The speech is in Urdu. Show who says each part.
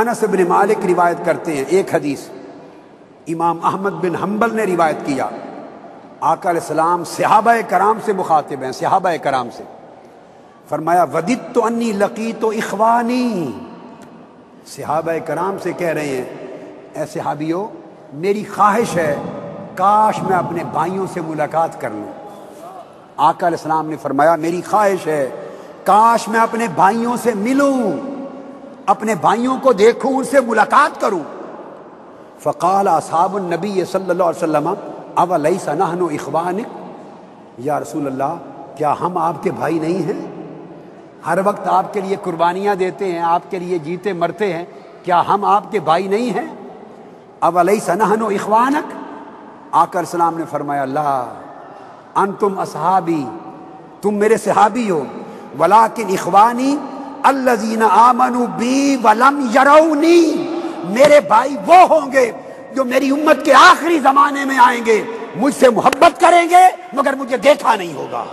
Speaker 1: انس بن مالک روایت کرتے ہیں ایک حدیث امام احمد بن حنبل نے روایت کیا، آقا علیہ السلام صحابہ کرام سے مخاطب ہیں، صحابہ کرام سے فرمایا وددت انی لقیت اخوانی، صحابہ کرام سے کہہ رہے ہیں اے صحابیو میری خواہش ہے کاش میں اپنے بھائیوں سے ملاقات کر لوں۔ آقا علیہ السلام نے فرمایا میری خواہش ہے کاش میں اپنے بھائیوں سے ملوں، اپنے بھائیوں کو دیکھوں، ان سے ملاقات کروں۔ فقال اصحاب النبی صلی اللہ علیہ وسلم اولیس نحن اخوانک، یا رسول اللہ کیا ہم آپ کے بھائی نہیں ہیں؟ ہر وقت آپ کے لیے قربانیاں دیتے ہیں، آپ کے لیے جیتے مرتے ہیں، کیا ہم آپ کے بھائی نہیں ہیں؟ اولیس نحن اخوانک، آقا علیہ السلام نے فرمایا لا انتم اصحابی، تم میرے صحابی ہو، ولکن اخوانی الذین آمنوا بی ولم یرونی، میرے بھائی وہ ہوں گے جو میری امت کے آخری زمانے میں آئیں گے، مجھ سے محبت کریں گے مگر مجھے دیکھا نہیں ہوگا۔